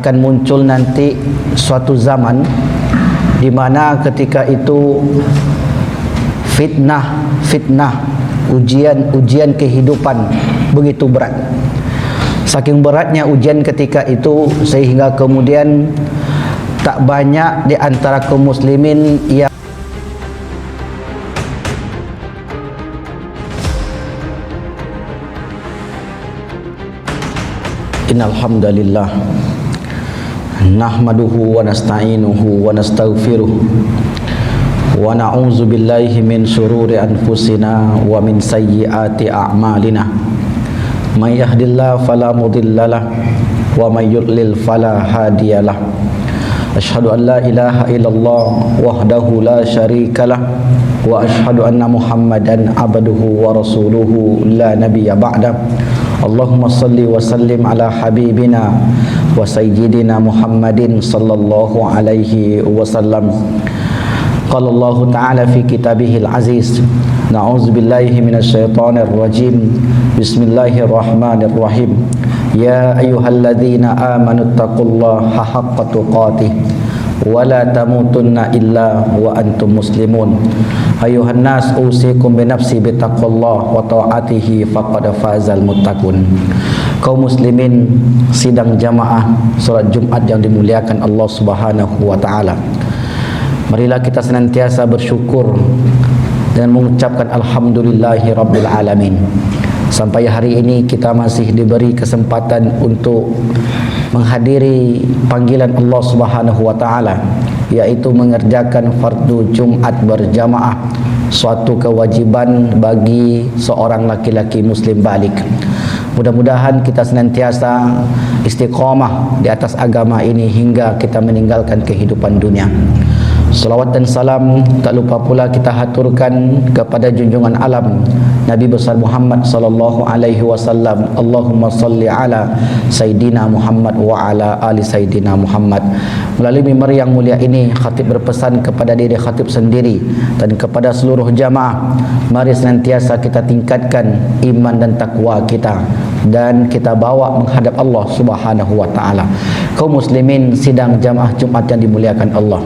akan muncul nanti suatu zaman di mana ketika itu fitnah, ujian kehidupan begitu berat. Saking beratnya ujian ketika itu sehingga kemudian tak banyak di antara kaum muslimin yang Innal hamdalillah nahmaduhu wa nasta'inuhu wa nastaghfiruh wa na'udzu billahi min syururi anfusina wa min sayyiati a'malina. May yahdihillahu fala mudhillalah wa may yudlil fala hadiyalah. Asyhadu an la ilaha illallah wahdahu la syarikalah wa asyhadu anna Muhammadan abduhu wa rasuluhu la nabiyya ba'da. Allahumma salli wa sallim ala habibina wa sayyidina Muhammadin sallallahu alaihi wasallam. Qala Allah ta'ala fi kitabihil aziz, na'udzu billahi minasy syaithanir rajim. Bismillahirrahmanirrahim. Ya ayyuhalladzina amanu taqullaha haqqa tuqatih wa la tamutunna illa wa antum muslimun. Ayuhan nas, usikum bi nafsi bi taqwallah wa ta'atihi faqad fazal muttaqun. Kaum muslimin sidang jamaah salat Jumat yang dimuliakan Allah Subhanahu wa taala. Marilah kita senantiasa bersyukur dan mengucapkan alhamdulillahi rabbil alamin. Sampai hari ini kita masih diberi kesempatan untuk menghadiri panggilan Allah Subhanahu wa taala, yaitu mengerjakan fardu Jumat berjamaah, suatu kewajiban bagi seorang laki-laki muslim balik. Mudah-mudahan kita senantiasa istiqamah di atas agama ini hingga kita meninggalkan kehidupan dunia. Salawat dan salam tak lupa pula kita haturkan kepada junjungan alam Nabi besar Muhammad sallallahu alaihi wasallam. Allahumma salli ala Sayyidina Muhammad wa ala ali Sayyidina Muhammad. Melalui mimbar yang mulia ini, khatib berpesan kepada diri khatib sendiri dan kepada seluruh jamaah, mari senantiasa kita tingkatkan iman dan takwa kita dan kita bawa menghadap Allah Subhanahu wa taala. Kaum muslimin sidang jamaah Jumat yang dimuliakan Allah.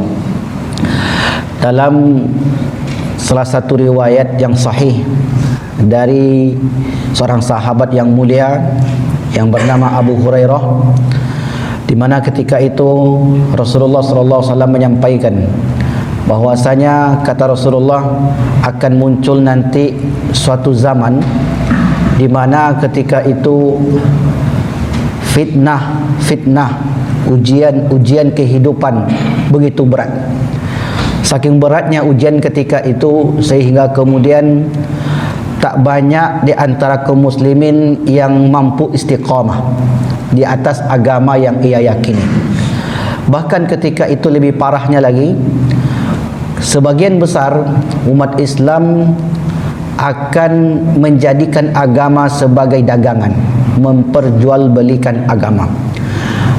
Dalam salah satu riwayat yang sahih dari seorang sahabat yang mulia yang bernama Abu Hurairah, di mana ketika itu Rasulullah sallallahu alaihi wasallam menyampaikan bahwasanya kata Rasulullah akan muncul nanti suatu zaman di mana ketika itu fitnah, ujian kehidupan begitu berat. Saking beratnya ujian ketika itu sehingga kemudian tak banyak di antara kaum muslimin yang mampu istiqamah di atas agama yang ia yakini. Bahkan ketika itu lebih parahnya lagi, sebagian besar umat Islam akan menjadikan agama sebagai dagangan, memperjualbelikan agama.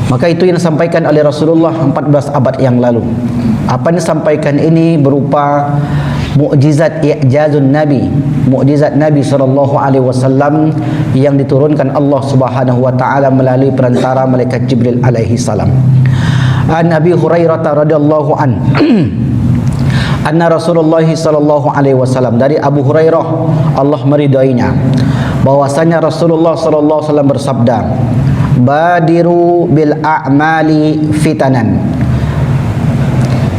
Maka itu yang disampaikan oleh Rasulullah 14 abad yang lalu. Apa yang disampaikan ini berupa mukjizat i'jazun Nabi, mukjizat Nabi sallallahu alaihi wasallam yang diturunkan Allah Subhanahu wa taala melalui perantara malaikat Jibril alaihi salam. An Abi Hurairah radhiyallahu an anna Rasulullah sallallahu alaihi wasallam, dari Abu Hurairah Allah meridainya, bahwasanya Rasulullah sallallahu alaihi wasallam bersabda, badiru bil a'mali fitanan,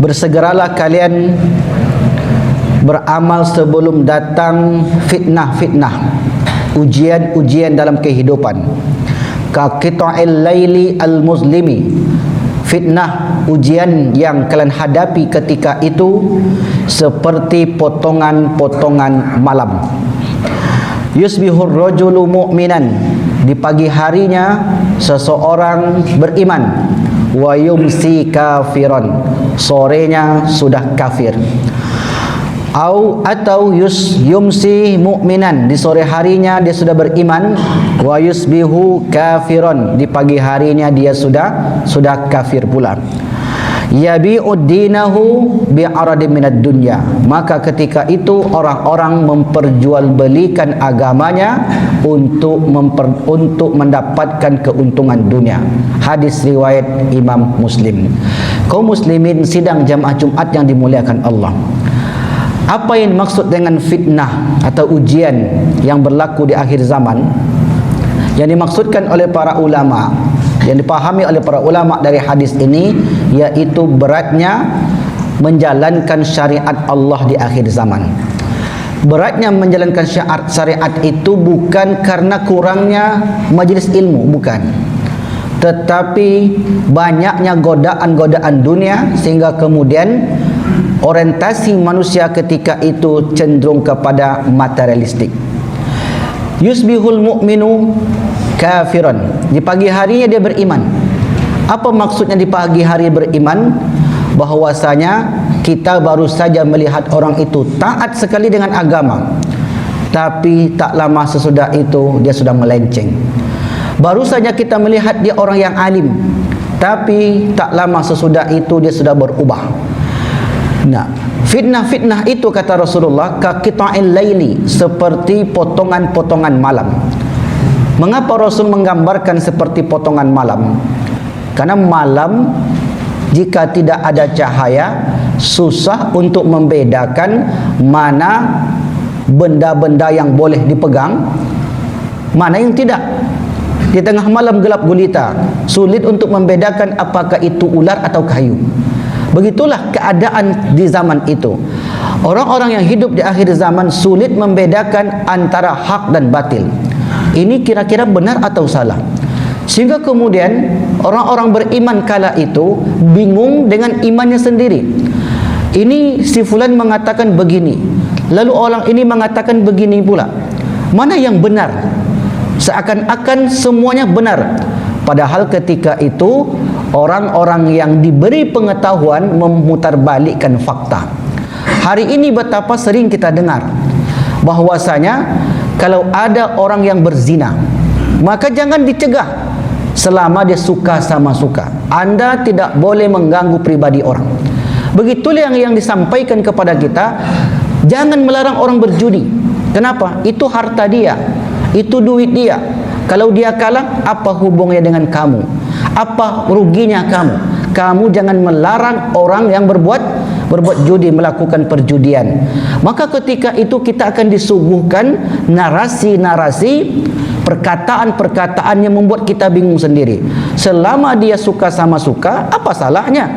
bersegeralah kalian beramal sebelum datang fitnah-fitnah, ujian-ujian dalam kehidupan. Ka qita'il laili al-muzlimi, fitnah ujian yang kalian hadapi ketika itu seperti potongan-potongan malam. Yusbihur rajulu mu'minan, di pagi harinya seseorang beriman, wa yumsi kafiran, sorenya sudah kafir. Atau yumsi mu'minan, di sore harinya dia sudah beriman, wa yusbihu kafiran, di pagi harinya dia sudah kafir pula. yabi'ud dinahu bi'aradin minad dunya. Maka ketika itu orang-orang memperjualbelikan agamanya untuk mendapatkan keuntungan dunia. Hadis riwayat Imam Muslim. Kaum muslimin sidang jamaah Jumat yang dimuliakan Allah, apa yang dimaksud dengan fitnah atau ujian yang berlaku di akhir zaman? Yang dimaksudkan oleh para ulama, yang dipahami oleh para ulama dari hadis ini, yaitu beratnya menjalankan syariat Allah di akhir zaman. Beratnya menjalankan syariat itu bukan karena kurangnya majlis ilmu, bukan, tetapi banyaknya godaan-godaan dunia, sehingga kemudian orientasi manusia ketika itu cenderung kepada materialistik. Yusbihul mu'minu kafiran. Di pagi harinya dia beriman. Apa maksudnya di pagi hari beriman? Bahwasanya kita baru saja melihat orang itu taat sekali dengan agama, tapi tak lama sesudah itu dia sudah melenceng. Baru saja kita melihat dia orang yang alim, tapi tak lama sesudah itu dia sudah berubah. Nah, fitnah-fitnah itu kata Rasulullah ka qita'il laili, seperti potongan-potongan malam. Mengapa Rasul menggambarkan seperti potongan malam? Karena malam jika tidak ada cahaya, susah untuk membedakan mana benda-benda yang boleh dipegang, mana yang tidak. Di tengah malam gelap gulita, sulit untuk membedakan apakah itu ular atau kayu. Begitulah keadaan di zaman itu. Orang-orang yang hidup di akhir zaman sulit membedakan antara hak dan batil. Ini kira-kira benar atau salah. Sehingga kemudian orang-orang beriman kala itu bingung dengan imannya sendiri. Ini si fulan mengatakan begini, lalu orang ini mengatakan begini pula. Mana yang benar? Seakan-akan semuanya benar. Padahal ketika itu orang-orang yang diberi pengetahuan memutarbalikkan fakta. Hari ini betapa sering kita dengar bahwasanya kalau ada orang yang berzina, maka jangan dicegah selama dia suka sama suka. Anda tidak boleh mengganggu pribadi orang. Begitulah yang disampaikan kepada kita. Jangan melarang orang berjudi. Kenapa? Itu harta dia, itu duit dia. Kalau dia kalah, apa hubungannya dengan kamu? Apa ruginya kamu? Kamu jangan melarang orang yang berbuat judi, melakukan perjudian. Maka ketika itu kita akan disuguhkan narasi-narasi, perkataan-perkataan yang membuat kita bingung sendiri. Selama dia suka sama suka, apa salahnya?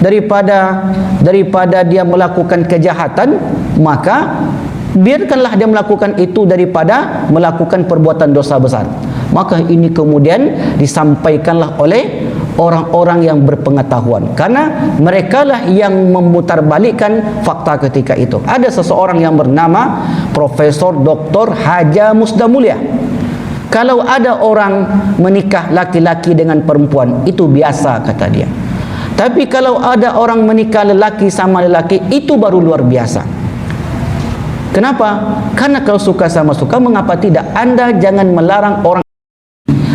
Daripada dia melakukan kejahatan, maka biarkanlah dia melakukan itu daripada melakukan perbuatan dosa besar. Maka ini kemudian disampaikanlah oleh orang-orang yang berpengetahuan, karena merekalah yang memutarbalikkan fakta ketika itu. Ada seseorang yang bernama Profesor Dr. Haja Musdamulia. Kalau ada orang menikah laki-laki dengan perempuan, itu biasa kata dia. Tapi kalau ada orang menikah lelaki sama lelaki, itu baru luar biasa. Kenapa? Karena kalau suka sama suka, mengapa tidak? Anda jangan melarang orang.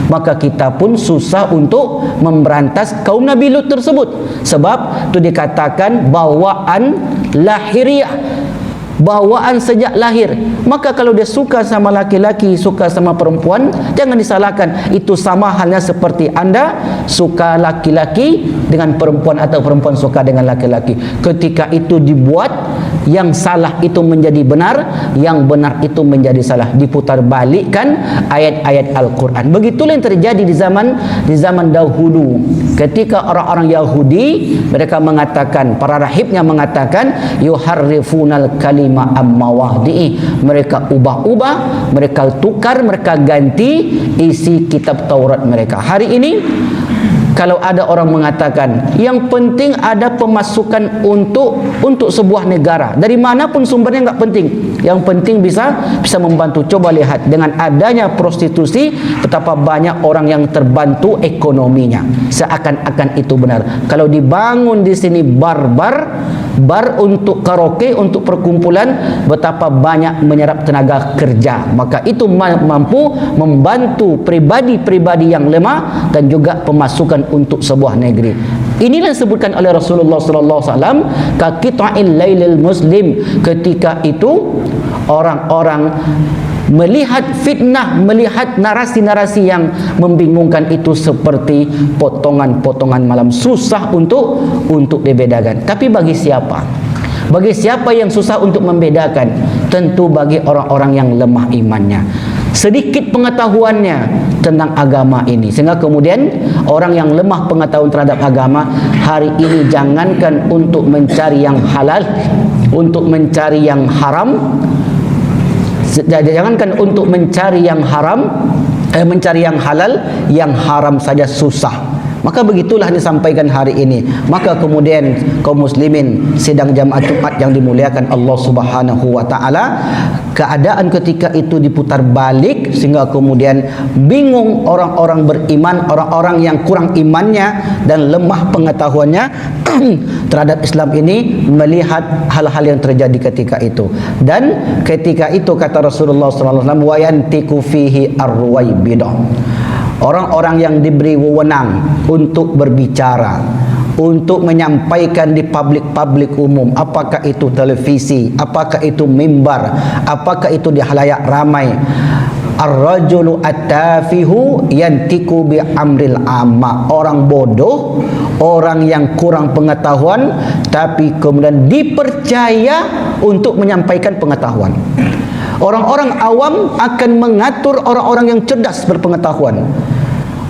Maka kita pun susah untuk memberantas kaum Nabi Lut tersebut. Sebab itu dikatakan bawaan lahiriah, bawaan sejak lahir. Maka kalau dia suka sama laki-laki, suka sama perempuan, jangan disalahkan. Itu sama halnya seperti Anda suka laki-laki dengan perempuan atau perempuan suka dengan laki-laki. Ketika itu dibuat, yang salah itu menjadi benar, yang benar itu menjadi salah, diputarbalikkan ayat-ayat Al-Quran. Begitulah yang terjadi di zaman dahulu. Ketika orang-orang Yahudi, mereka mengatakan, para rahibnya mengatakan, yuharrifunal kalima ammawahdi'i. Mereka ubah-ubah, mereka tukar, mereka ganti isi kitab Taurat mereka. Hari ini kalau ada orang mengatakan yang penting ada pemasukan untuk sebuah negara, dari manapun sumbernya nggak penting, yang penting bisa membantu. Coba lihat dengan adanya prostitusi, betapa banyak orang yang terbantu ekonominya. Seakan-akan itu benar. Kalau dibangun di sini bar untuk karaoke, untuk perkumpulan, betapa banyak menyerap tenaga kerja. Maka itu mampu membantu pribadi-pribadi yang lemah dan juga pemasukan untuk sebuah negeri. Inilah disebutkan oleh Rasulullah sallallahu alaihi wasallam ka qita'il lailil muslim. Ketika itu orang-orang melihat fitnah, melihat narasi-narasi yang membingungkan itu seperti potongan-potongan malam, susah untuk dibedakan. Tapi bagi siapa? Bagi siapa yang susah untuk membedakan? Tentu bagi orang-orang yang lemah imannya, sedikit pengetahuannya tentang agama ini, sehingga kemudian orang yang lemah pengetahuan terhadap agama hari ini jangankan untuk mencari yang halal, untuk mencari yang haram, jangankan untuk mencari yang haram, mencari yang halal, yang haram saja susah. Maka begitulah disampaikan hari ini. Maka kemudian kaum muslimin sidang Jamaah Jumat yang dimuliakan Allah Subhanahu wa taala, keadaan ketika itu diputar balik sehingga kemudian bingung orang-orang beriman, orang-orang yang kurang imannya dan lemah pengetahuannya terhadap Islam ini, melihat hal-hal yang terjadi ketika itu. Dan ketika itu kata Rasulullah sallallahu alaihi wasallam, wa yantiku fihi ar-ruwaibidah. Orang-orang yang diberi wewenang untuk berbicara, untuk menyampaikan di publik umum, apakah itu televisi, apakah itu mimbar, apakah itu di halayak ramai. Ar-rajulu at-tafihu yantiku bi amril amma. Orang bodoh, orang yang kurang pengetahuan tapi kemudian dipercaya untuk menyampaikan pengetahuan. Orang-orang awam akan mengatur orang-orang yang cerdas berpengetahuan.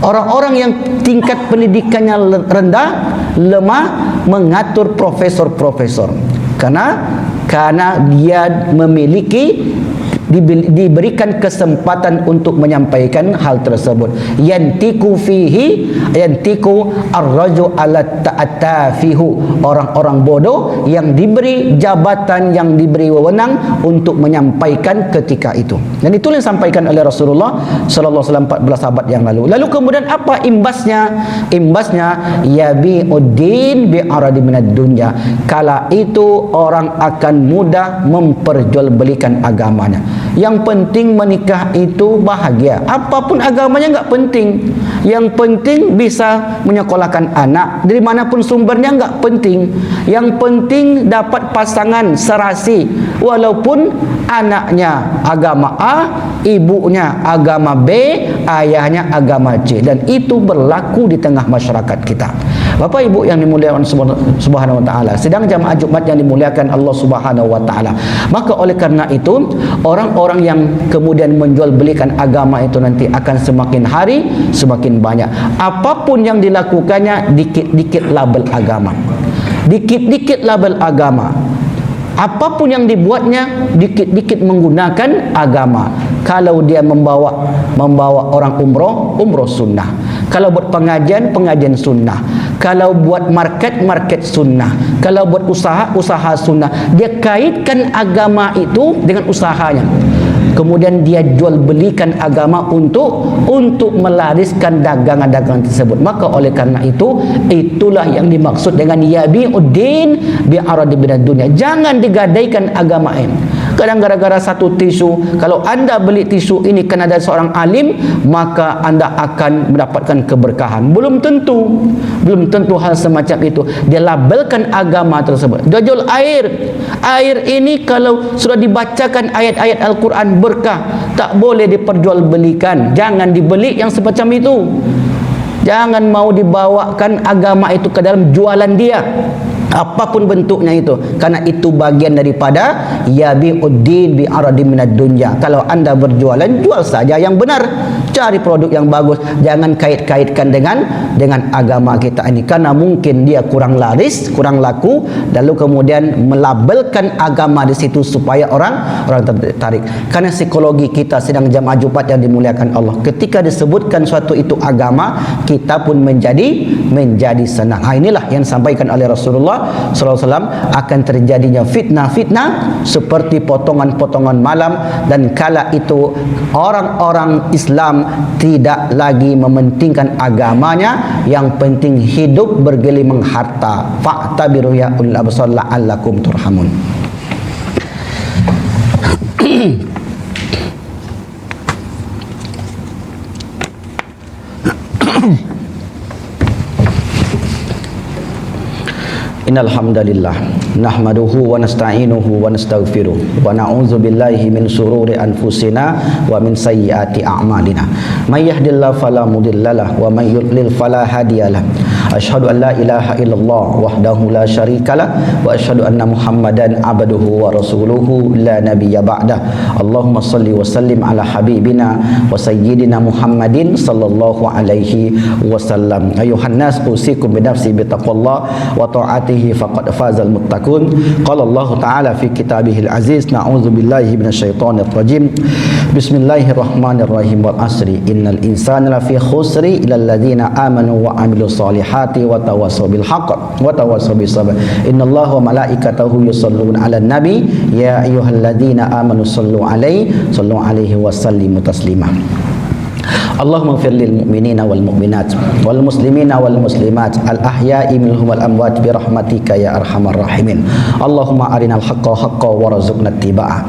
Orang-orang yang tingkat pendidikannya rendah, lemah, mengatur profesor-profesor. Karena dia memiliki, diberikan kesempatan untuk menyampaikan hal tersebut. Yantiku ar-raju ala ta'atafihu. Orang-orang bodoh yang diberi jabatan, yang diberi wewenang untuk menyampaikan ketika itu. Dan itu yang disampaikan oleh Rasulullah sallallahu alaihi wasallam 14 abad yang lalu. Lalu kemudian apa imbasnya? Imbasnya yabi'uddin bi'aradi minad dunya. Kala itu orang akan mudah memperjualbelikan agamanya. Yang penting menikah itu bahagia. Apapun agamanya enggak penting. Yang penting bisa menyekolahkan anak. Dari manapun sumbernya enggak penting. Yang penting dapat pasangan serasi. Walaupun anaknya agama A, ibunya agama B, ayahnya agama C. Dan itu berlaku di tengah masyarakat kita. Bapak Ibu yang dimuliakan Subhanahu wa taala, sedang jamaah Jumat yang dimuliakan Allah Subhanahu wa taala. Maka oleh karena itu, orang-orang yang kemudian menjual belikan agama itu nanti akan semakin hari semakin banyak. Apapun yang dilakukannya dikit-dikit label agama. Dikit-dikit label agama. Apapun yang dibuatnya dikit-dikit menggunakan agama. Kalau dia membawa orang umroh sunnah. Kalau buat pengajian sunnah. Kalau buat market sunnah. Kalau buat usaha sunnah. Dia kaitkan agama itu dengan usahanya. Kemudian dia jual belikan agama untuk melariskan dagangan-dagangan tersebut. Maka oleh karena itu, itulah yang dimaksud dengan yabi'uddin bi'aradi minad dunya. Jangan digadaikan agama ini. Kadang gara-gara satu tisu, kalau anda beli tisu ini kerana ada seorang alim, maka anda akan mendapatkan keberkahan. Belum tentu hal semacam itu. Dia labelkan agama tersebut. Dia jual air ini kalau sudah dibacakan ayat-ayat Al-Quran berkah, tak boleh diperjualbelikan. Jangan dibeli yang semacam itu. Jangan mau dibawakan agama itu ke dalam jualan dia, apapun bentuknya itu, karena itu bagian daripada yabi'uddin bi'aradi minad dunya. Kalau anda berjualan, jual saja yang benar, cari produk yang bagus, jangan kait-kaitkan dengan agama kita ini, karena mungkin dia kurang laris, kurang laku, lalu kemudian melabelkan agama di situ supaya orang tertarik. Karena psikologi kita sedang jamaah Jumat yang dimuliakan Allah, ketika disebutkan suatu itu agama, kita pun menjadi senang. Inilah yang disampaikan oleh Rasulullah sallallahu alaihi wasallam, akan terjadinya fitnah-fitnah seperti potongan-potongan malam, dan kala itu orang-orang Islam tidak lagi mementingkan agamanya, yang penting hidup bergelimang harta. Fa'tabiru ya ulil absar la'allakum turhamun. Innal hamdalillah nahmaduhu wa nasta'inuhu wa nastaghfiruh wa na'udzu billahi min shururi anfusina wa min sayyiati a'malina. May yahdihillahu fala mudhillalah wa may yudlil fala hadiyalah. Asyhadu an la ilaha illallah wahdahu la syarikalah wa asyhadu anna Muhammadan abduhu wa rasuluhu la nabiyya ba'dah. Allahumma shalli wa sallim ala habibina wa sayyidina Muhammadin sallallahu alaihi wasallam. Ayuhan nas, usikum bi nafsi bi taqwallah wa ta'atihi faqad fazal muttaqun. Qala Allah Ta'ala fi kitabihil aziz, na'udzu billahi minasyaitonir rajim. Bismillahirrahmanirrahim. Wal asri innal insana lafi khusri illal ladzina amanu wa amilus solihati wa tawassaw bil haqq wa tawassaw bis sabr. Innallaha wa malaikatahu yusholluna 'alan nabi ya ayyuhalladzina amanu sallu 'alaihi wa sallimu taslima. Allahumma ighfir lil mu'minina wal mu'minat wal muslimina wal muslimat al ahya'i minhum wal amwat bi rahmatika ya arhamar rahimin. Allahumma arinal haqqa haqqan warzuqna ittiba'ah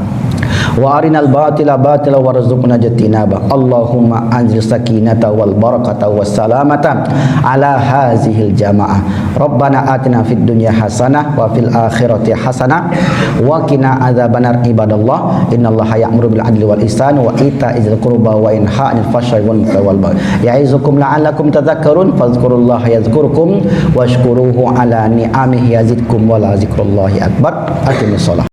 wa arinal batila batila warzuqna ijtinaba. Allahumma anzil sakinata wal barakata was salamata ala hazihil jamaah. Rabbana atina fid dunya hasanah wa fil akhirati hasanah wa qina adzabannar. Ibadallah, innallaha ya'muru bil adli wal ihsani wa ita'izil qurba wa yanha 'anil fahsya'i wal munkari wal baghi ya'izukum la'allakum tadhakkarun. Fadhkurullaha yadhkurkum washkuruhu ala ni'amihi yazidkum wa la zikrullahi akbar. Aqimissalah.